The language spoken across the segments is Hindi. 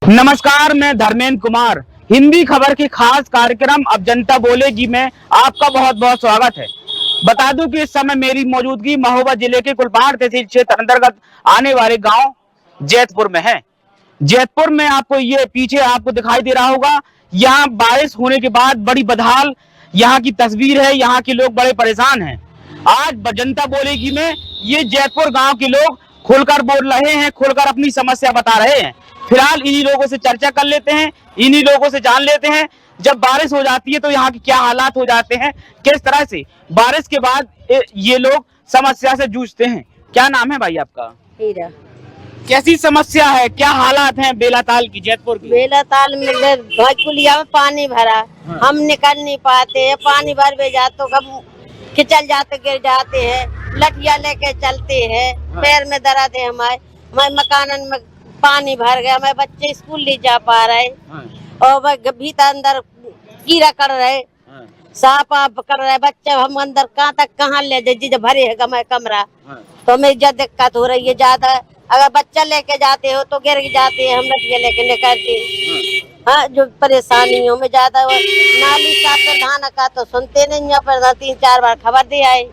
नमस्कार, मैं धर्मेंद्र कुमार। हिंदी खबर के खास कार्यक्रम अब जनता बोलेगी में आपका बहुत बहुत स्वागत है। बता दूं कि इस समय मेरी मौजूदगी महोबा जिले के कुलपहाड़ तहसील क्षेत्र अंतर्गत आने वाले गांव जैतपुर में है। जैतपुर में आपको ये पीछे आपको दिखाई दे रहा होगा, यहाँ बारिश होने के बाद बड़ी बदहाल यहाँ की तस्वीर है। यहाँ के लोग बड़े परेशान हैं। आज जनता बोलेगी में ये जैतपुर गाँव के लोग खुलकर बोल रहे हैं, खुलकर अपनी समस्या बता रहे हैं। फिलहाल इन्हीं लोगों से चर्चा कर लेते हैं, इन्हीं लोगों से जान लेते हैं जब बारिश हो जाती है तो यहाँ के क्या हालात हो जाते हैं, किस तरह से बारिश के बाद ये लोग समस्या से जूझते हैं। क्या नाम है भाई आपका? हीरा। कैसी समस्या है, क्या हालात हैं बेलाताल की, जैतपुर की? बेलाताल में भोजपुलिया में पानी भरा, हम निकल नहीं पाते हैं। पानी भर में जाते तो कब खिंचल जाते, गिर जाते हैं, लठिया लेके चलते हैं, पैर में दर्द है। हमारे मकानन में पानी भर गया, हमारे बच्चे स्कूल नहीं जा पा रहे और भीतर अंदर कीड़ा कर रहे, सांप कर रहे बच्चे। हम अंदर कहाँ ले जाए, जब भरे है हमारे कमरा तो हमें ज्यादा दिक्कत हो रही है। ज्यादा अगर बच्चा लेके जाते हो तो गिर जाते हैं, हम लठिया लेके निकलते। हाँ, जो परेशानियों में ज्यादा नाली का प्रधान का तो सुनते नहीं है। प्रधान 3-4 बार खबर दे आए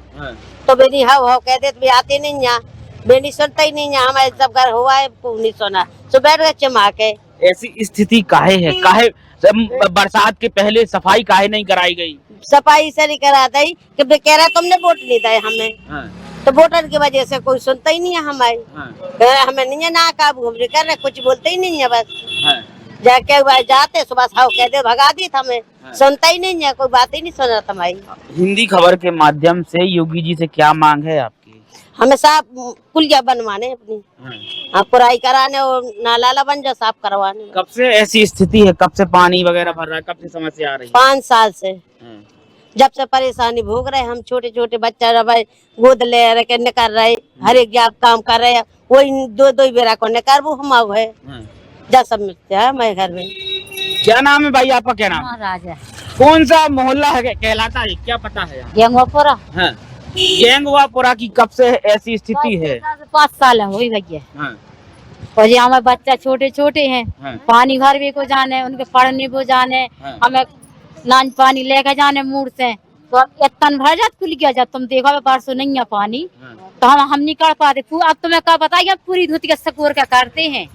तो बेनी हाव कहते भी आते नहीं है, बेनी सुनता ही नहीं है। हमारे सब घर हुआ है, नहीं सुना तो बैठ गए चमा के। ऐसी स्थिति काहे है? काहे बरसात के पहले सफाई काहे नहीं कराई गई? सफाई से नहीं करा दी कि कह रहा तुमने वोट नहीं दिया हमें, तो वोटर की वजह से कोई सुनता ही नहीं है। हमारे हमें नहीं है ना काबू कर रहे, कुछ बोलते ही नहीं है। बस जाके जाते सुबह हाव कहते भगा दी था, हमें सुनता ही नहीं है, कोई बात ही नहीं सुन रहा था। हमारी हिंदी खबर के माध्यम से योगी जी से क्या मांग है आपकी? हमें साफ पुलिया बनवाने, अपनी पुराई कराने और नाला बन जाए साफ करवाने। कब से ऐसी स्थिति है, कब से पानी वगैरह भर रहा है, कब से समस्या आ रही है? 5 साल से जब से परेशानी भोग रहे। हम छोटे छोटे बच्चा गोद ले रहे निकल रहे, हर एक काम कर रहे, वही 2-2 बेरा को निकाल वो हम है जब समस्या है मेरे घर में। क्या नाम है भाई आपका? क्या नाम? राजा। कौन सा मोहल्ला है कहलाता है, क्या पता है? गेंगवापुरा। हाँ। गेंगवापुरा की कब से ऐसी स्थिति है? 5 साल है वही भैया। और ये हमारे बच्चा छोटे छोटे हैं, पानी भर भी को जाने, उनके पढ़ने को जाने, हमें नान पानी लेके जाने मूड से तो इतना भर जात खुल गया। जब तुम देखो परसों नहीं है पानी तो हम नहीं कर पाते। अब तुम्हें क्या बताइए, पूरी धोती का सकोर का करते हैं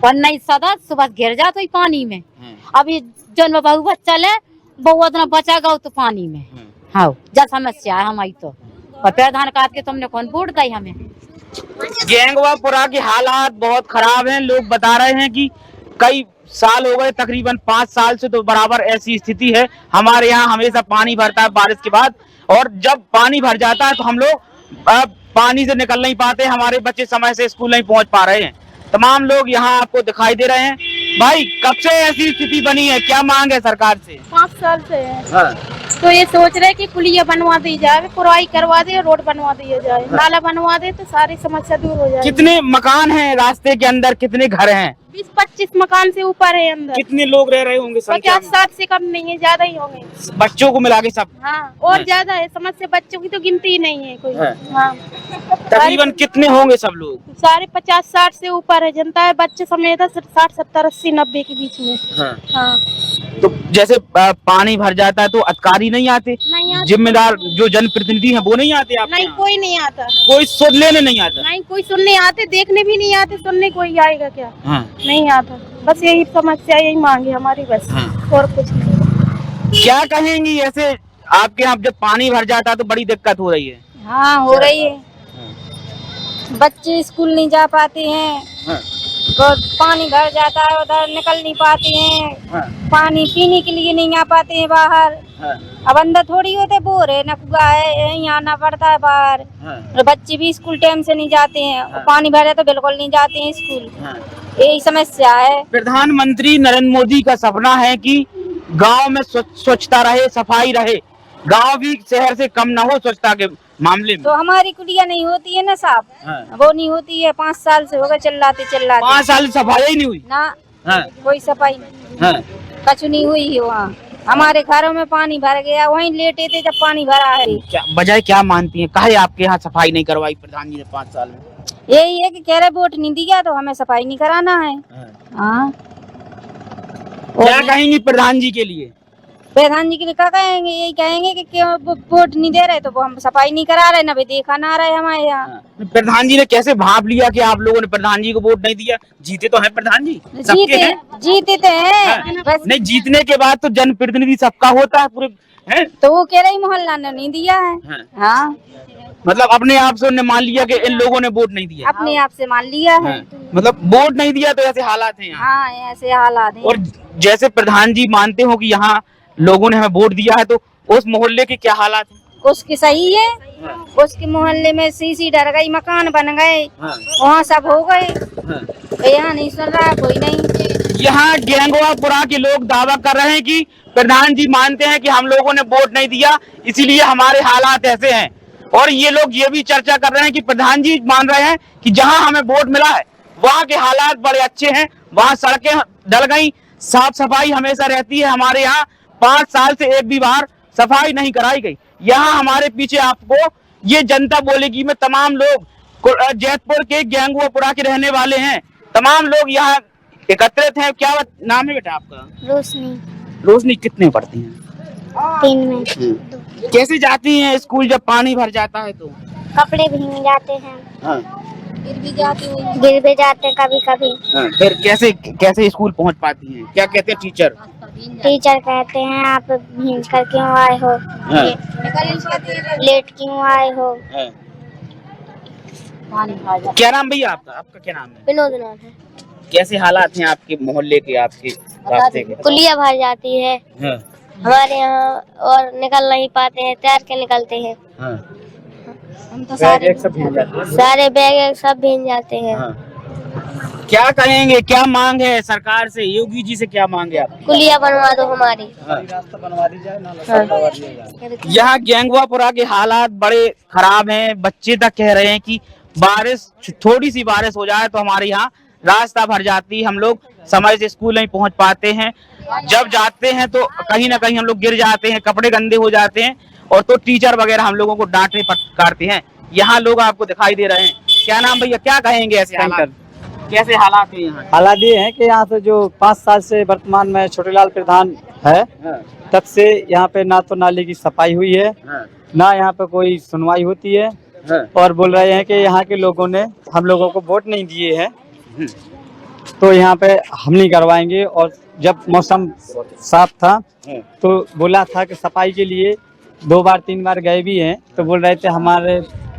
पर नहीं सदा सुबह घिर जाते पानी में। अभी जन्म बहु बच्चा ले बहु इतना बचा गो तो पानी में। हाँ, जब समस्या है हमारी तो प्रधान काट के तुमने कौन वोट दी हमें? गेंगवापुरा के हालात बहुत खराब हैं। लोग बता रहे हैं कि कई साल हो गए, तकरीबन 5 साल से तो बराबर ऐसी स्थिति है। हमारे यहाँ हमेशा पानी भरता है बारिश के बाद, और जब पानी भर जाता है तो हम लोग पानी से निकल नहीं पाते। हमारे बच्चे समय से स्कूल नहीं पहुँच पा रहे हैं। तमाम लोग यहाँ आपको दिखाई दे रहे हैं। भाई, कब से ऐसी स्थिति बनी है, क्या मांग है सरकार से? 5 साल से है। तो ये सोच रहे कि पुलिया बनवा दी जाए, पुराई करवा दे, रोड बनवा दिया जाए, नाला बनवा दे तो सारी समस्या दूर हो जाए। कितने मकान हैं रास्ते के अंदर, कितने घर हैं? 20-25 मकान से ऊपर है अंदर। कितने लोग रह रहे होंगे? 50-60 से कम नहीं है, ज्यादा ही होंगे बच्चों को मिला के सब। हाँ, और ज्यादा है समस्या, बच्चों की तो गिनती ही नहीं है कोई। हाँ, तकरीबन कितने होंगे सब लोग? सारे 50-60 से ऊपर है जनता है, बच्चे समेत 60, 70, 80, 90 के बीच में। हाँ। तो जैसे पानी भर जाता है तो अधिकारी नहीं आते, जिम्मेदार जो जनप्रतिनिधि हैं वो नहीं आते? आप नहीं, कोई नहीं आता, कोई सुन लेने नहीं आता? नहीं, कोई सुनने आते, देखने भी नहीं आते, सुनने कोई आएगा क्या? नहीं आता। बस यही समस्या, यही मांगे हमारी बस, और कुछ नहीं। क्या कहेंगी ऐसे आपके यहाँ जब पानी भर जाता है तो बड़ी दिक्कत हो रही है? हाँ, हो रही है। बच्चे स्कूल नहीं जा पाते हैं, तो पानी भर जाता है, उधर निकल नहीं पाते हैं, पानी पीने के लिए नहीं आ पाते हैं बाहर। अब अंदर थोड़ी होते, बोर है, नकुआ है, यहीं आना पड़ता है बाहर। और बच्चे भी स्कूल टाइम से नहीं जाते हैं, और पानी भरे तो बिल्कुल नहीं जाते हैं स्कूल। यही समस्या है। प्रधानमंत्री नरेंद्र मोदी का सपना है कि गांव में स्वच्छता रहे, सफाई रहे, गांव भी शहर से कम ना हो स्वच्छता के मामले में। तो हमारी कुलिया नहीं होती है ना साहब, वो नहीं होती है। 5 साल से होगा चिल्लाते 5 साल से सफाई ही नहीं हुई ना। कोई सफाई कछु नहीं हुई है वहाँ। हमारे घरों में पानी भर गया, वहीं लेटे थे जब पानी भरा है। क्या वजह क्या मानती है, काहे आपके यहाँ सफाई नहीं करवाई प्रधान जी ने 5 साल में? यही है कि कह रहे वोट नहीं दिया तो हमें सफाई नहीं कराना है। हाँ, क्या कहेंगी प्रधान जी के लिए? प्रधान जी के लिए क्या कहेंगे? यही कहेंगे कि क्यों वोट नहीं दे रहे तो वो हम सफाई नहीं करा रहे, ना भी देखा ना रहे हमारे यहाँ। प्रधान जी ने कैसे भाप लिया कि आप लोगों ने प्रधान जी को वोट नहीं दिया? जीते तो हैं प्रधान जी, सबके हैं। जीते तो हैं, बस नहीं, जीतने के बाद तो जनप्रतिनिधि सबका होता है पूरे, है? तो वो कह रही मोहल्ला ने नहीं दिया है। हाँ, मतलब अपने आप से उन्होंने मान लिया कि इन लोगों ने वोट नहीं दिया, अपने आप से मान लिया है। मतलब वोट नहीं दिया तो ऐसे हालात हैं यहाँ। हाँ, ऐसे हालात हैं। और जैसे प्रधान जी मानते हो कि यहाँ लोगों ने हमें वोट दिया है, तो उस मोहल्ले के क्या हालात हैं? उसकी सही है, उसके मोहल्ले में सीसी डर गई, मकान बन गए, वहाँ सब हो गए, यहाँ नहीं सुन रहा कोई नहीं। यहाँ गेंगवापुरा के लोग दावा कर रहे हैं कि प्रधान जी मानते हैं कि हम लोगों ने वोट नहीं दिया, इसीलिए हमारे हालात ऐसे हैं। और ये लोग ये भी चर्चा कर रहे हैं कि प्रधान जी मान रहे हैं कि जहां हमें वोट मिला है वहां के हालात बड़े अच्छे हैं, वहां सड़कें डल गई, साफ सफाई हमेशा रहती है। हमारे यहाँ 5 साल से एक भी बार सफाई नहीं कराई गई। यहाँ हमारे पीछे आपको ये जनता बोलेगी में तमाम लोग जैतपुर के गेंगुआपुरा के रहने वाले हैं, तमाम लोग यहाँ एकत्रित हैं। क्या नाम है बेटा आपका? रोशनी। रोशनी, कितने पढ़ती हैं? 3 में। कैसे जाती हैं स्कूल जब पानी भर जाता है तो? कपड़े भीग जाते हैं। हाँ। गिर भी जाते कभी कभी। हाँ। फिर कैसे कैसे स्कूल पहुंच पाती हैं? क्या कहते हैं टीचर? टीचर कहते हैं आप भीग कर क्यों आए हो? हाँ। लेट क्यों आए हो? हाँ। क्या नाम भैया आपका? आपका क्या नाम है? विनोद नाम है। कैसे हालात हैं आपके मोहल्ले के, आपके रास्ते के? कुलिया भर जाती है हाँ। हमारे यहाँ और निकल नहीं पाते हैं, तैर के निकलते हैं। हाँ। हम तो सारे बैग सब भीग जाते हैं। हाँ। क्या कहेंगे, क्या मांग है सरकार से, योगी जी से क्या मांग है आप? कुलिया बनवा दो हमारी। रास्ता बनवा दी जाए ना। यहाँ गेंगुआपुरा के हालात बड़े खराब हैं। बच्चे तक कह रहे हैं कि बारिश, थोड़ी सी बारिश हो जाए तो हमारे यहाँ रास्ता भर जाती है, हम लोग समय से स्कूल नहीं पहुंच पाते हैं, जब जाते हैं तो कहीं ना कहीं हम लोग गिर जाते हैं, कपड़े गंदे हो जाते हैं, और तो टीचर वगैरह हम लोगों को डांटते फटकारते हैं। यहाँ लोग आपको दिखाई दे रहे हैं। क्या नाम भैया, क्या कहेंगे ऐसे हालात? कैसे हालात है यहाँ? हालात ये है कि यहाँ से जो 5 साल से वर्तमान में छोटेलाल प्रधान है, तब से यहाँ पे ना तो नाले की सफाई हुई है, ना यहाँ पे कोई सुनवाई होती है, और बोल रहे हैं कि यहाँ के लोगों ने हम लोगों को वोट नहीं दिए हैं तो यहाँ पे हम नहीं करवाएंगे। और जब मौसम साफ था तो बोला था कि सफाई के लिए 2 बार 3 बार गए भी हैं, तो बोल रहे थे हमारे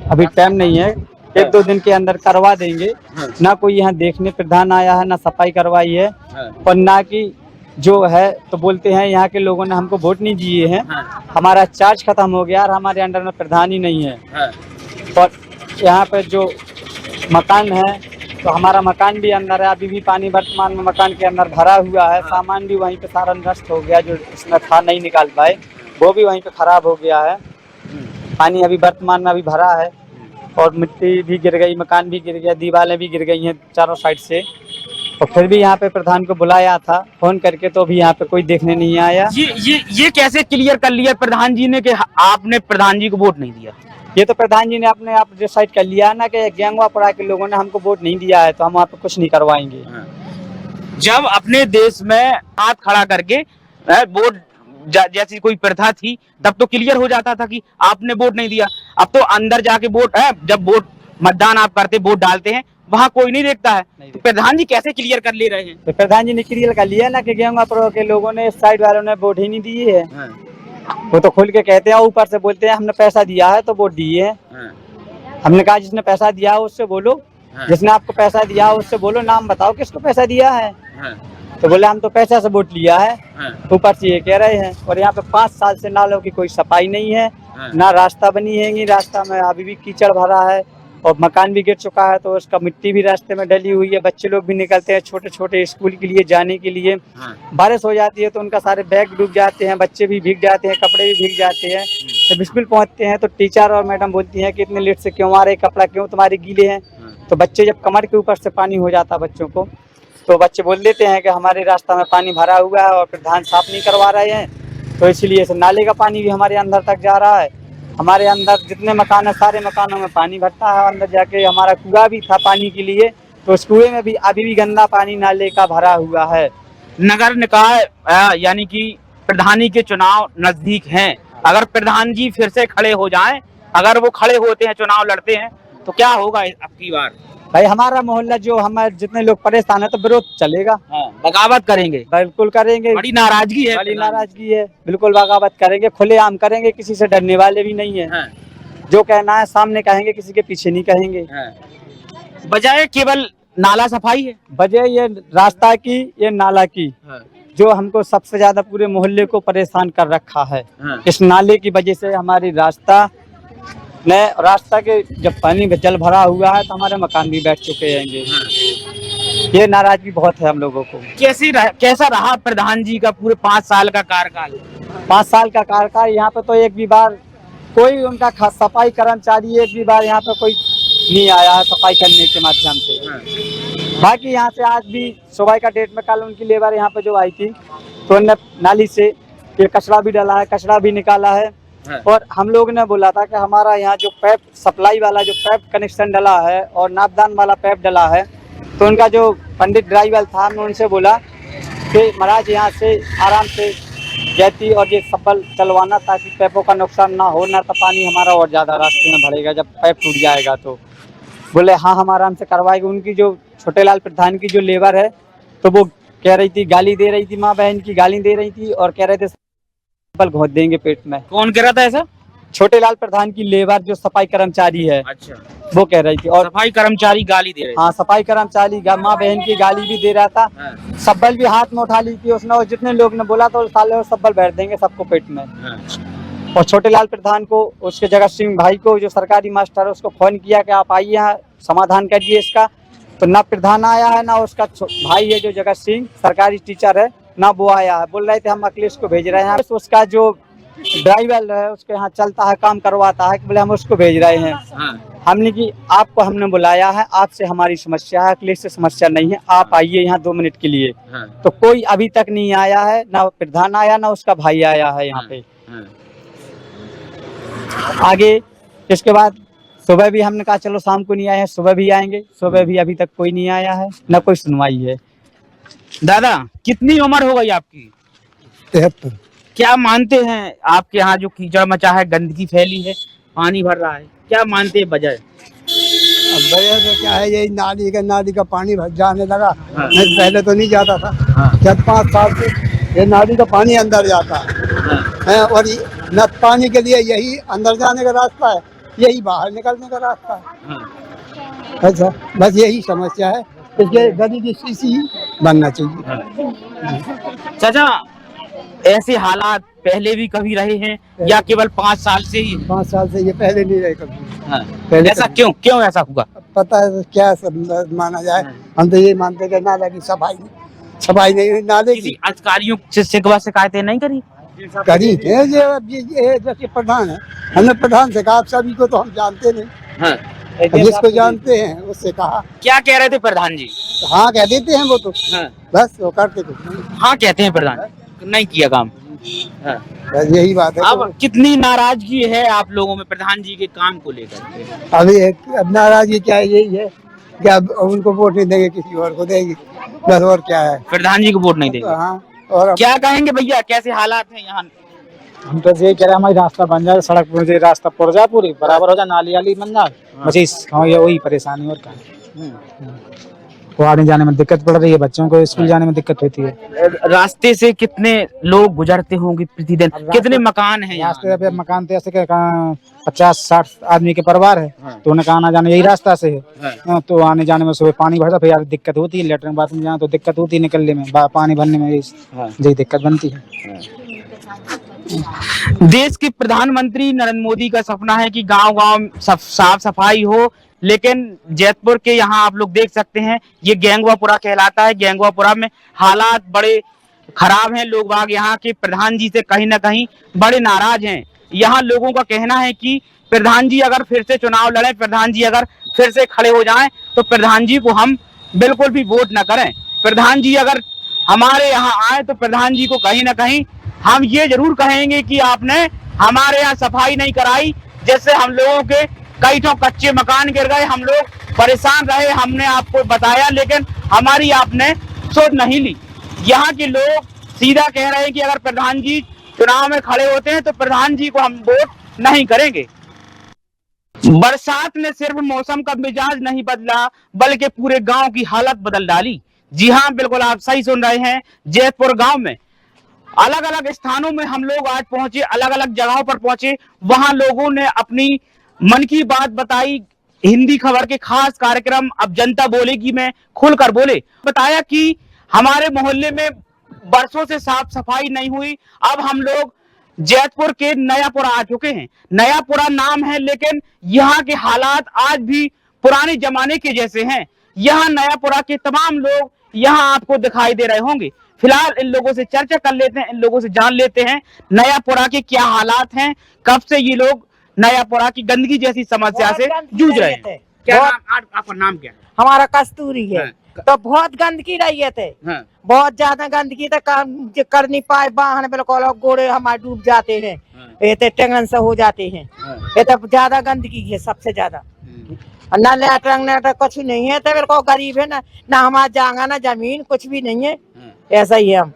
अभी टाइम नहीं है, 1-2 दिन के अंदर करवा देंगे। ना कोई यहाँ देखने प्रधान आया है, ना सफाई करवाई है, और ना कि जो है तो बोलते हैं यहाँ के लोगों ने हमको वोट नहीं दिए हैं, हमारा चार्ज खत्म हो गया और हमारे अंडर में प्रधान ही नहीं है। और यहाँ पे जो मकान है तो हमारा मकान भी अंदर है, अभी भी पानी वर्तमान में मकान के अंदर भरा हुआ है, सामान भी वहीं पे सारा नष्ट हो गया, जो इसमें था नहीं निकाल पाए वो भी वहीं पे खराब हो गया है। पानी अभी वर्तमान में अभी भरा है और मिट्टी भी गिर गई, मकान भी गिर गया, दीवारें भी गिर गई हैं चारों साइड से। और फिर भी यहाँ पे प्रधान को बुलाया था फोन करके, तो भी यहाँ पे कोई देखने नहीं आया। ये कैसे क्लियर कर लिया प्रधान जी ने कि आपने प्रधान जी को वोट नहीं दिया? ये तो प्रधान जी ने अपने आप डिसाइड कर लिया ना कि गेंगुआपुरा के लोगों ने हमको वोट नहीं दिया है तो हम वहाँ पे कुछ नहीं करवाएंगे। जब अपने देश में हाथ खड़ा करके वोट जैसी कोई प्रथा थी तब तो क्लियर हो जाता था कि आपने वोट नहीं दिया। अब तो अंदर जाके वोट जब वोट मतदान आप करते, वोट डालते हैं, वहाँ कोई नहीं देखता है। तो प्रधान जी कैसे क्लियर कर ले रहे हैं? तो प्रधान जी ने क्लियर कर लिया ना कि गेंगुआपुरा के लोगों ने, इस साइड वालों ने वोट ही नहीं दिए है। वो तो खुल के कहते हैं, ऊपर से बोलते हैं हमने पैसा दिया है तो वोट दिए है। हमने कहा जिसने पैसा दिया है उससे बोलो, जिसने आपको पैसा दिया है उससे बोलो, नाम बताओ किसको पैसा दिया है। तो बोले हम तो पैसा से वोट लिया है, ऊपर से ये कह रहे हैं। और यहाँ पे 5 साल से नालों की कोई सफाई नहीं है, ना रास्ता बनी है, रास्ता में अभी भी कीचड़ भरा है और मकान भी गिर चुका है, तो उसका मिट्टी भी रास्ते में डली हुई है। बच्चे लोग भी निकलते हैं छोटे छोटे स्कूल के लिए जाने के लिए, बारिश हो जाती है तो उनका सारे बैग डूब जाते हैं, बच्चे भी भीग जाते हैं, कपड़े भी भीग जाते हैं। जब स्कूल पहुँचते हैं तो टीचर और मैडम बोलती हैं कि इतने लेट से क्यों आ रहे, कपड़ा क्यों तुम्हारे गीले हैं। तो बच्चे जब कमर के ऊपर से पानी हो जाता बच्चों को, तो बच्चे बोल देते हैं कि हमारे रास्ता में पानी भरा हुआ है और प्रधान साफ नहीं करवा रहे हैं, तो इसलिए से नाले का पानी भी हमारे अंदर तक जा रहा है। हमारे अंदर जितने मकान है सारे मकानों में पानी भरता है। अंदर जाके हमारा कुआं भी था पानी के लिए, तो उस कुएं में भी अभी भी गंदा पानी नाले का भरा हुआ है। नगर निकाय यानी कि प्रधानी के चुनाव नजदीक हैं, अगर प्रधान जी फिर से खड़े हो जाएं, अगर वो खड़े होते हैं, चुनाव लड़ते हैं, तो क्या होगा अब की बार? भाई हमारा मोहल्ला जो हमारे जितने लोग परेशान है तो विरोध चलेगा। बगावत करेंगे, बिल्कुल करेंगे। बड़ी नाराजगी है, बड़ी नाराजगी है, बिल्कुल बगावत करेंगे, खुलेआम करेंगे, किसी से डरने वाले भी नहीं है। जो कहना है सामने कहेंगे, किसी के पीछे नहीं कहेंगे। बजाय केवल नाला सफाई है, वजह ये रास्ता की, ये नाला की, जो हमको सबसे ज्यादा पूरे मोहल्ले को परेशान कर रखा है। इस नाले की वजह से हमारी रास्ता के जब पानी में जल भरा हुआ है तो हमारे मकान भी बैठ चुके हैं। ये नाराजगी बहुत है हम लोगों को। कैसा रहा प्रधान जी का पूरे 5 साल का कार्यकाल? 5 साल का कार्यकाल, यहाँ पे तो एक भी बार कोई उनका सफाई कर्मचारी एक भी बार यहाँ पे कोई नहीं आया है सफाई करने के माध्यम से। बाकी यहाँ से आज भी सुबह का डेट में कल उनकी लेबर यहाँ पे जो आई थी तो उन्होंने नाली से ये कचरा भी डाला है, कचरा भी निकाला है। और हम लोग ने बोला था कि हमारा यहाँ जो पैप सप्लाई वाला जो पैप कनेक्शन डला है और नापदान वाला पैप डला है, तो उनका जो पंडित ड्राइवर था हमने उनसे बोला कि महाराज यहाँ से आराम से जैती और ये सफल चलवाना ताकि पैपों का नुकसान ना हो, ना तो पानी हमारा और ज़्यादा रास्ते में भरेगा जब पैप टूट जाएगा। तो बोले हाँ हम आराम से करवाएंगे। उनकी जो छोटेलाल प्रधान की जो लेबर है तो वो कह रही थी, गाली दे रही थी, माँ बहन की गाली दे रही थी और कह रहे थे पल घोंट देंगे पेट में। कौन कह रहा था ऐसा? छोटेलाल प्रधान की लेबर जो सफाई कर्मचारी है, अच्छा, वो कह रही थी। और सफाई कर्मचारी गाली दे रहे थे? हाँ, सफाई कर्मचारी माँ बहन की गाली भी दे रहा था। सब्बल भी हाथ में उठा ली थी उसने, और जितने लोग ने बोला तो साले सब्बल बैठ देंगे सबको पेट में। और छोटेलाल प्रधान को, उसके जगत सिंह भाई को जो सरकारी मास्टर है, उसको फोन किया कि आप आइए यहाँ समाधान करिए इसका। तो ना प्रधान आया है ना उसका भाई है जो जगत सिंह सरकारी टीचर है, ना वो आया है। बोल रहे थे हम अखिलेश को भेज रहे हैं। उसका जो ड्राइवर है उसके यहाँ चलता है, काम करवाता है, बोले हम उसको भेज रहे हैं। हमने की आपको हमने बुलाया है, आपसे हमारी समस्या है, अखिलेश से समस्या नहीं है, आप आइए यहाँ 2 मिनट के लिए। तो कोई अभी तक नहीं आया है, ना प्रधान आया ना उसका भाई आया है यहाँ पे। आगे इसके बाद सुबह भी हमने कहा चलो शाम को नहीं आए हैं, सुबह भी आएंगे, सुबह भी अभी तक कोई नहीं आया है, ना कोई सुनवाई है। दादा कितनी उम्र हो गई आपकी? 73। क्या मानते हैं आपके यहाँ जो कीचड़ मचा है, गंदगी फैली है, पानी भर रहा है, क्या मानते हैं वजह? अब वजह तो क्या है, यही नाली का पानी भर जाने लगा। नहीं पहले तो नहीं जाता था, जब 5 साल से ये नाली का पानी अंदर जाता है। और न पानी के लिए यही अंदर जाने का रास्ता है, यही बाहर निकलने का रास्ता है। अच्छा, बस यही समस्या है, इसके गली की सीसी बनना चाहिए। चाचा ऐसे हालात पहले भी कभी रहे हैं या केवल 5 साल से ही? 5 साल से ये पहले नहीं रहे कभी। पहले ऐसा क्यों ऐसा हुआ? पता है क्या सब माना जाए, हम तो ये मानते हैं कि नाले की सफाई नहीं हुई। नाले की अधिकारियों से शिकायतें नहीं करी है ये जैसे प्रधान है, हमने प्रधान से कहा, आप सभी को तो हम जानते नहीं, जिसको जानते हैं उससे कहा। क्या कह रहे थे प्रधान जी? हाँ कह देते हैं वो तो, बस वो करते कुछ नहीं। हाँ कहते हैं प्रधान, नहीं किया काम। बस यही बात है। अब कितनी नाराजगी है आप लोगों में प्रधान जी के काम को लेकर? अभी अब नाराजगी क्या है, यही है कि अब उनको वोट नहीं देंगे, किसी और को देंगे, बस। और क्या है, प्रधान जी को वोट नहीं देंगे। हाँ, और क्या कहेंगे भैया, कैसे हालात हैं यहाँ? हम तो ये कह रहे हैं हमारी रास्ता बन जाए, सड़क मुझे रास्ता पुर जाए, पूरी बराबर हो जाए, नाली वाली बन जाए, मुझे ये वही परेशानी। और क्या, वो आने जाने में दिक्कत पड़ रही है, बच्चों को स्कूल जाने में दिक्कत होती है। रास्ते से कितने लोग गुजरते होंगे प्रतिदिन? कितने मकान हैं रास्ते पे? मकान तो ऐसे 50-60 आदमी के परिवार है, तो उन्हें आना जाना यही रास्ता से है। तो आने जाने में सुबह पानी भरता, फिर यार दिक्कत होती है, लेटरिन बाथरूम जाना तो दिक्कत होती है, निकलने में पानी भरने में यही दिक्कत बनती है। देश के प्रधानमंत्री नरेंद्र मोदी का सपना है कि गांव-गांव साफ सफाई हो, लेकिन जैतपुर के यहाँ आप लोग देख सकते हैं, ये गेंगवापुरा कहलाता है। गेंगवापुरा में हालात बड़े खराब हैं। लोग बाग यहाँ के प्रधान जी से कहीं ना कहीं बड़े नाराज हैं। यहाँ लोगों का कहना है कि प्रधान जी अगर फिर से चुनाव लड़े, प्रधान जी अगर फिर से खड़े हो जाएं, तो प्रधान जी को हम बिल्कुल भी वोट न करें। प्रधान जी अगर हमारे यहाँ आए तो प्रधान जी को कहीं ना कहीं हम ये जरूर कहेंगे कि आपने हमारे यहाँ सफाई नहीं कराई, जिससे हम लोगों के कई ठो कच्चे मकान गिर गए, हम लोग परेशान रहे। हमने आपको बताया लेकिन हमारी आपने सोच नहीं ली। यहाँ के लोग सीधा कह रहे हैं कि अगर प्रधान जी चुनाव में खड़े होते हैं तो प्रधान जी को हम वोट नहीं करेंगे। बरसात ने सिर्फ मौसम का मिजाज नहीं बदला बल्कि पूरे गांव की हालत बदल डाली। जी हाँ, बिल्कुल आप सही सुन रहे हैं। जैतपुर गांव में अलग अलग स्थानों में हम लोग आज पहुंचे, अलग अलग जगहों पर पहुंचे। वहां लोगों ने अपनी मन की बात बताई। हिंदी खबर के खास कार्यक्रम अब जनता बोलेगी में खुलकर बोले। बताया कि हमारे मोहल्ले में बरसों से साफ सफाई नहीं हुई। अब हम लोग जैतपुर के नयापुरा आ चुके हैं। नयापुरा नाम है लेकिन यहाँ के हालात आज भी पुराने जमाने के जैसे हैं। यहाँ नयापुरा के तमाम लोग यहाँ आपको दिखाई दे रहे होंगे। फिलहाल इन लोगों से चर्चा कर लेते हैं, इन लोगों से जान लेते हैं नयापुरा के क्या हालात हैं, कब से ये लोग नयापुरा की गंदगी जैसी समस्या से जूझ रहे हैं। क्या नाम, आपका नाम क्या है? हमारा कस्तूरी है। तो बहुत गंदगी रही है थे, बहुत ज्यादा गंदगी तो कर नहीं पाए। वाहन बिल्कुल गोड़े हमारे डूब जाते हैं, ये तो टेंगन से हो जाते हैं। ये तो ज्यादा गंदगी है, सबसे ज्यादा। ना लेटरिंग ना तो कुछ नहीं है, तो बिल्कुल गरीब है ना हमारा जांगा ना जमीन कुछ भी नहीं है। ऐसा ही है। हम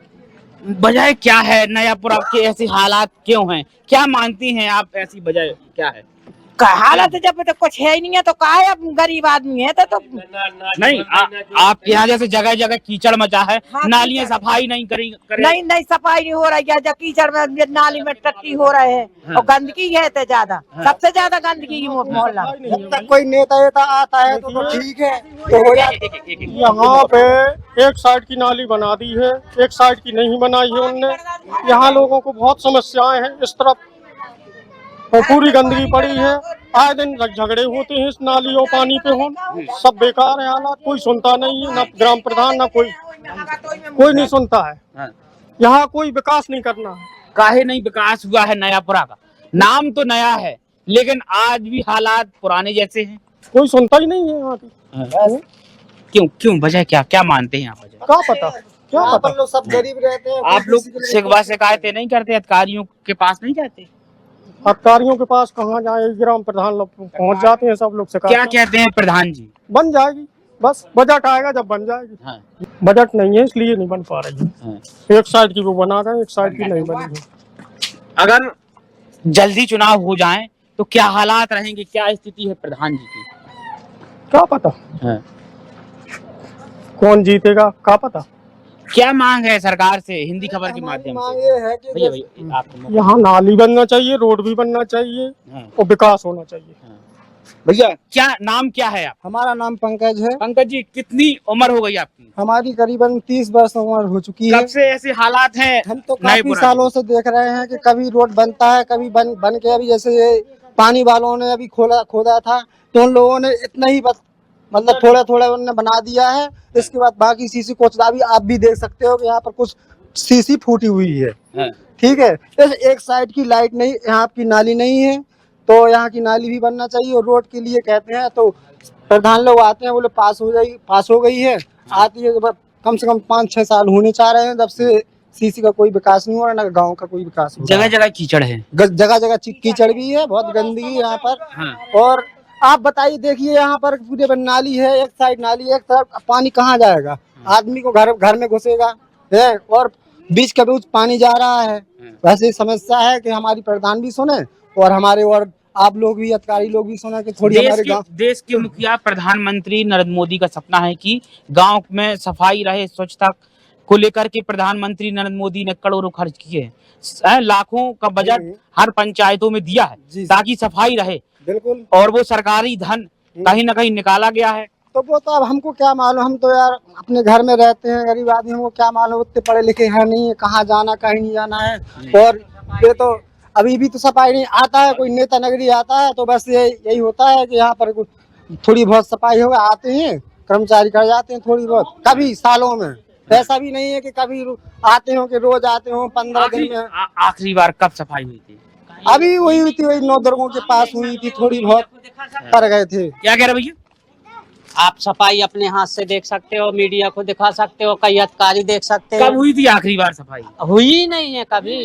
वजह क्या है नयापुरा के ऐसे हालात क्यों हैं? क्या मानती हैं आप, ऐसी वजह क्या है? हालत जब तो कुछ है ही नहीं है तो कहा है, अब गरीब आदमी है तो नहीं आपके यहाँ जैसे जगह जगह कीचड़ मचा है, नालियाँ सफाई नहीं नहीं सफाई नहीं हो रही है। जब कीचड़ में नाली में टट्टी हो रहे हैं और गंदगी है तो ज्यादा, सबसे ज्यादा गंदगी मोहल्ला। जब तक कोई नेता आता है तो ठीक है, तो हो जाए। यहाँ पे एक साइड की नाली बना दी है, एक साइड की नहीं बनाई है उनने। यहाँ लोगों को बहुत समस्याएं हैं इस तरफ, और पूरी गंदगी पड़ी है। आए दिन झगड़े होते हैं इस नाली और पानी पे। हो सब बेकार है हालात, कोई सुनता नहीं है, ना ग्राम प्रधान ना कोई नहीं सुनता है। यहाँ कोई विकास नहीं करना है। काहे नहीं विकास हुआ है नयापुरा का? नाम तो नया है लेकिन आज भी हालात पुराने जैसे हैं। कोई सुनता ही नहीं है यहाँ की। क्यों वजह क्या मानते हैं आप? क्या पता लोग सब गरीब रहते हैं। आप लोग शिकायतें नहीं करते, अधिकारियों के पास नहीं जाते? अधिकारियों के पास कहाँ जाए, ग्राम प्रधान लोग पहुँच जाते हैं सब लोग से। क्या कहते हैं प्रधान जी? बन जाएगी, बस बजट आएगा जब बन जाएगी। बजट नहीं है इसलिए नहीं बन पा रही है। एक साइड की वो बना गए, एक साइड की नहीं बनेगी। अगर जल्दी चुनाव हो जाए तो क्या हालात रहेंगे, क्या स्थिति है प्रधान जी की? क्या पता कौन जीतेगा, क्या पता। क्या मांग है सरकार से हिंदी खबर के माध्यम से? ये है कि भैया यहाँ नाली बनना चाहिए, रोड भी बनना चाहिए और विकास होना चाहिए। भैया क्या नाम क्या है आप? हमारा नाम पंकज है। पंकज जी, कितनी उम्र हो गई आपकी? हमारी करीबन 30 वर्ष उम्र हो चुकी है। कब से ऐसे हालात हैं? हम तो काफी सालों से देख रहे हैं कि कभी रोड बनता है, कभी बन के अभी जैसे ये पानी वालों ने अभी खोदा था तो उन लोगों ने इतना ही मतलब थोड़ा थोड़ा उन्होंने बना दिया है। इसके बाद बाकी सीसी कोचदा भी आप भी देख सकते हो कि यहाँ पर कुछ सीसी फूटी हुई है। ठीक है, एक साइड की लाइट नहीं, यहाँ की नाली नहीं है तो यहाँ की नाली भी बनना चाहिए। और रोड के लिए कहते हैं तो प्रधान लोग आते हैं, बोले पास हो गई है, आती है। कम से कम 5-6 साल होने चाह रहे हैं जब से सीसी का कोई विकास नहीं हो रहा, ना गांव का कोई विकास हो रहा है। जगह जगह कीचड़ है, जगह जगह कीचड़ भी है, बहुत गंदगी यहाँ पर। और आप बताइए, देखिए यहाँ पर पूरे नाली है, एक साइड नाली है, एक तरफ पानी कहाँ जाएगा? आदमी को घर में घुसेगा है और बीच के बीच पानी जा रहा है। वैसे समस्या है कि हमारी प्रधान भी सुने और हमारे और आप लोग भी, अधिकारी लोग भी सुने कि थोड़ी हमारे गाँव। देश के मुखिया प्रधानमंत्री नरेंद्र मोदी का सपना है कि गाँव में सफाई रहे, स्वच्छता को लेकर के प्रधानमंत्री नरेंद्र मोदी ने करोड़ों खर्च किए हैं, लाखों का बजट हर पंचायतों में दिया है ताकि सफाई रहे। बिल्कुल, और वो सरकारी धन कहीं ना कहीं निकाला गया है। तो वो तो अब हमको क्या मालूम, हम तो यार अपने घर में रहते हैं, गरीब आदमी, हमको क्या मालूम, उतने पढ़े लिखे हैं नहीं है, कहाँ जाना कहीं नहीं जाना है। और ये तो अभी भी तो सफाई नहीं आता है, कोई नेता नगरी आता है तो बस यही होता है कि यहाँ पर थोड़ी बहुत सफाई होगा, आते हैं कर्मचारी कर जाते हैं थोड़ी बहुत, कभी सालों में। ऐसा भी नहीं है कि कभी आते हो कि रोज आते हो 15 दिन में। आखिरी बार कब सफाई हुई थी? अभी वही हुई थी, वही 9 दुर्गों के पास हुई थी, थोड़ी बहुत कर गए थे। क्या कह रहे भैया? आप सफाई अपने हाथ से देख सकते हो, मीडिया को दिखा सकते हो, कई अधिकारी देख सकते कब हैं। हुई थी आखिरी बार सफाई? हुई ही नहीं है कभी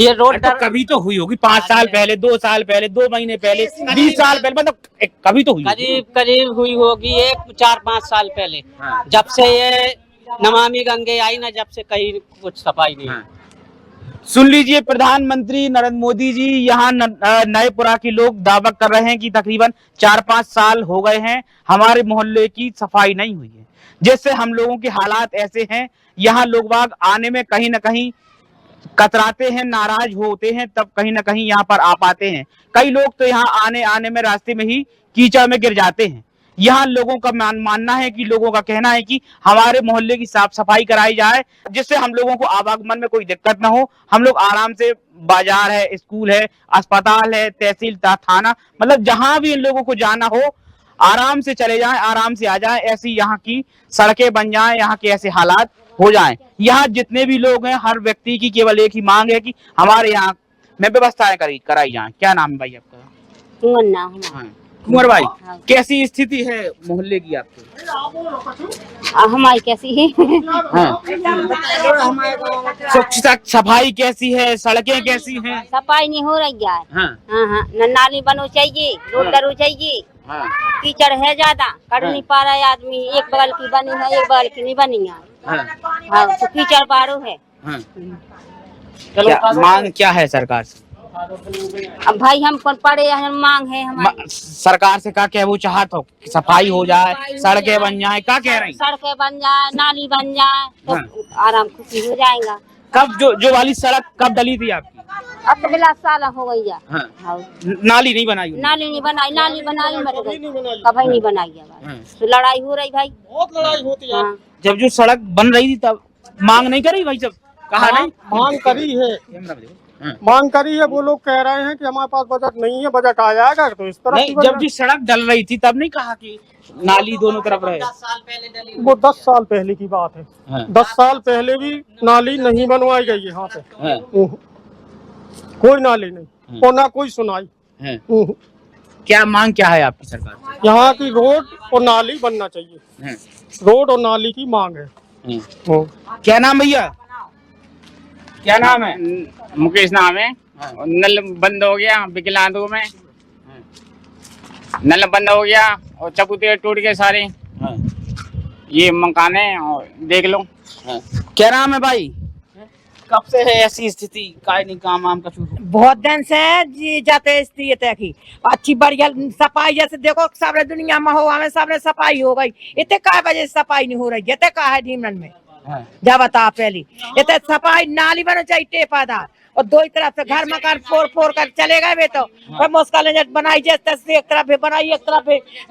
ये रोड तो कभी तो हुई होगी, 5 साल पहले, 2 साल पहले, 2 महीने पहले, 20 साल पहले, मतलब कभी तो हुई होगी। करीब करीब हुई होगी ये 4-5 साल पहले। जब से ये नमामि गंगे आई ना, जब से कहीं कुछ सफाई नहीं। सुन लीजिए, प्रधानमंत्री नरेंद्र मोदी जी यहाँ नएपुरा के लोग दावा कर रहे हैं कि तकरीबन 4-5 साल हो गए हैं हमारे मोहल्ले की सफाई नहीं हुई है, जिससे हम लोगों के हालात ऐसे हैं, यहाँ लोग बाग आने में कहीं ना कहीं कतराते हैं, नाराज होते हैं, तब कहीं ना कहीं यहाँ पर आ पाते हैं। कई लोग तो यहाँ आने में रास्ते में ही कीचड़ में गिर जाते हैं। यहाँ लोगों का मानना है कि लोगों का कहना है कि हमारे मोहल्ले की साफ सफाई कराई जाए, जिससे हम लोगों को आवागमन में कोई दिक्कत ना हो, हम लोग आराम से, बाजार है, स्कूल है, अस्पताल है, तहसील थाना, मतलब जहां भी इन लोगों को जाना हो आराम से चले जाएं, आराम से आ जाएं। ऐसी यहाँ की सड़कें बन जाएं, यहाँ के ऐसे हालात हो जाएं। यहाँ जितने भी लोग हैं, हर व्यक्ति की केवल एक ही मांग है कि हमारे यहाँ में व्यवस्थाएं कराई जाएं। क्या नाम है भाई आपका? कुंवर भाई, कैसी स्थिति है मोहल्ले की आपके? हमारी कैसी है? स्वच्छता सफाई कैसी है? सड़कें कैसी हैं? सफाई नहीं हो रही है। हाँ। नाली बनो चाहिए, रोड करो चाहिए। हाँ। कीचड़ है ज्यादा, कर नहीं पा रहा है आदमी। एक बगल की बनी है, एक बगल की नहीं बनी है। हाँ, तो कीचड़ बारो है। हाँ। मांग क्या है सरकार से? अब भाई हम कौन पड़े हैं, मांग है हमारी। सरकार से क्या कहना चाहते हो? कि सफाई हो जाए, सड़कें बन जाए, क्या कह रही? सड़कें बन जाए, नाली बन जाए तो आराम खुशी हो जाएगा। कब जो वाली सड़क कब डली थी आपकी? अब तो 11 साल हो गई है। हाँ। नाली नहीं बनाई? नाली नहीं बनाई, नाली बनाई मत गई, कभी नहीं बनाई है। तो लड़ाई हो रही भाई, बहुत लड़ाई होती है। जब जो सड़क बन रही थी तब मांग नहीं करी भाई? जब कहा नहीं मांग करी है, मांग करी है। वो लोग कह रहे हैं कि हमारे पास बजट नहीं है, बजट आ जाएगा तो इस तरह नहीं, जब जिस सड़क डल रही थी तब नहीं कहा कि नाली दोनों तरफ रहे? 10 साल पहले डली। वो 10 साल पहले की बात है। 10 साल पहले भी नाली नहीं बनवाई गई है यहाँ पे। कोई नाली नहीं और ना कोई सुनाई। क्या मांग क्या है आपकी सरकार से? यहाँ की रोड और नाली बनना चाहिए। रोड और नाली की मांग है। क्या नाम भैया? क्या नाम है? मुकेश नाम है। नल बंद हो गया विकलांगों में, नल बंद हो गया और चबूतरे टूट गए सारे। ये मकान है और देख लो। क्या नाम है भाई? कब से है ऐसी स्थिति? काय नहीं काम आम का शुरू? बहुत दिन से जी जाते स्थिति की अच्छी बढ़िया सफाई, जैसे देखो सारे दुनिया में हो, हमें सामने सफाई हो गई। इतने काय वजह से सफाई नहीं हो रही? इतने का है ढीमन में जब बता पहली इतने सफाई नाली बना चाहिए टेपादार, और दो ही तरफ से घर मकान फोड़ कर चले गए वे तो मुश्किल बनाई जैसे एक तरफ बनाई, एक तरफ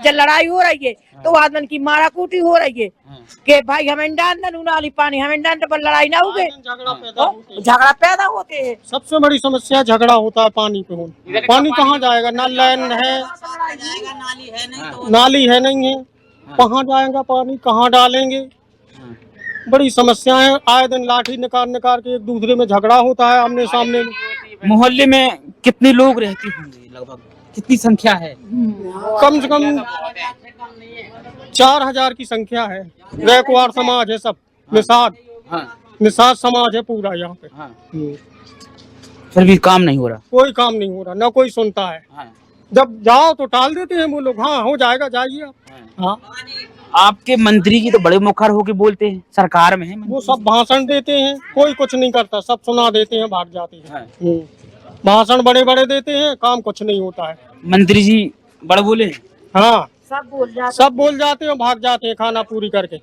जब लड़ाई हो रही है तो आदमी की मारा कूटी हो रही है कि भाई हमें डाल नाली पानी हमें डाल, पर लड़ाई ना हुए, झगड़ा पैदा होते हैं। सबसे बड़ी समस्या झगड़ा होता है पानी पे। पानी कहाँ जाएगा? ना लाइन है, नाली है नहीं है, कहाँ जाएगा पानी, कहाँ डालेंगे? बड़ी समस्या है। आए दिन लाठी निकाल के एक दूसरे में झगड़ा होता है आमने सामने। मोहल्ले में कितने लोग रहते होंगे लगभग? कितनी संख्या है? कम से कम 4000 की संख्या है। रैकवार समाज है सब, निषाद समाज है पूरा यहाँ पे। फिर भी काम नहीं हो रहा? कोई काम नहीं हो रहा, ना कोई सुनता है। जब जाओ तो टाल देते हैं वो लोग। हाँ हो जाएगा, जाइए आप। हाँ, आपके मंत्री जी तो बड़े मुखर होके बोलते हैं, सरकार में है वो सब भाषण देते हैं, कोई कुछ नहीं करता, सब सुना देते हैं, भाग जाते हैं। भाषण बड़े बड़े देते हैं, काम कुछ नहीं होता है। मंत्री जी बड़े बोले? हाँ, सब बोल जाते हैं, भाग जाते हैं खाना पूरी करके।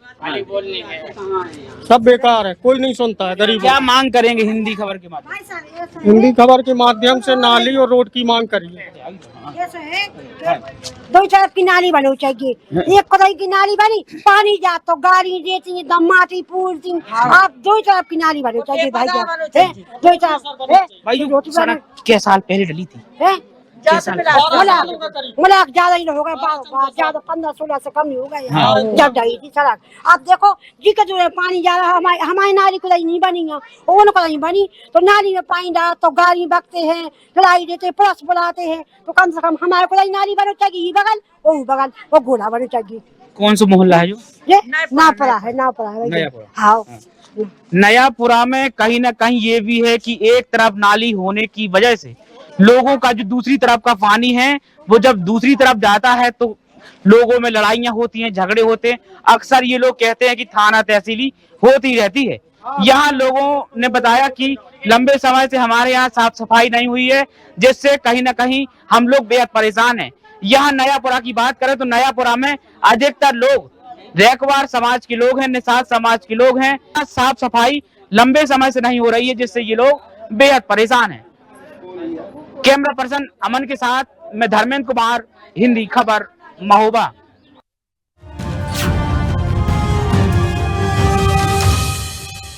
सब बेकार है, कोई नहीं सुनता है गरीब। क्या मांग करेंगे हिंदी खबर के माध्यम से? हिंदी खबर के माध्यम से नाली और रोड की मांग करिए। दो तरफ की नाली बनो चाहिए। एक कदई की नाली बनी, पानी जा तो गाड़ी देती है, दमाटी पूरती। आप दो तरफ की नाली बनो चाहिए भाई। दो तरफ भाई जो सड़क क्या साल पहले डली थी? मुलाक ज्यादा ही होगा, ज्यादा 15-16 से कम नहीं होगा जब ढही थी सड़क। अब देखो जी का जो है पानी जा रहा, हमारी नाली खुदाई नहीं बनी है, उन खुदाई बनी तो नाली में पानी डाल तो गाड़ी बकते हैं, लड़ाई देते, पुलिस बुलाते हैं, तो कम से कम हमारे खुदाई नाली बनो चाहिए, बगल वो घोड़ा बनो चाहिए। कौन सा मोहल्ला है जो? ये नापरा है। हाँ नयापुरा में कहीं ना कहीं ये भी है कि एक तरफ नाली होने की वजह से लोगों का जो दूसरी तरफ का पानी है वो जब दूसरी तरफ जाता है तो लोगों में लड़ाइयां होती हैं, झगड़े होते हैं। अक्सर ये लोग कहते हैं कि थाना तहसीली होती रहती है। यहाँ लोगों ने बताया कि लंबे समय से हमारे यहाँ साफ सफाई नहीं हुई है, जिससे कहीं ना कहीं हम लोग बेहद परेशान हैं। यहाँ नयापुरा की बात करें तो नयापुरा में अधिकतर लोग रैकवार समाज के लोग हैं, निषाद समाज के लोग हैं। साफ सफाई लंबे समय से नहीं हो रही है, जिससे ये लोग बेहद परेशान हैं। कैमरा पर्सन अमन के साथ मैं धर्मेंद्र कुमार, हिंदी खबर, महोबा।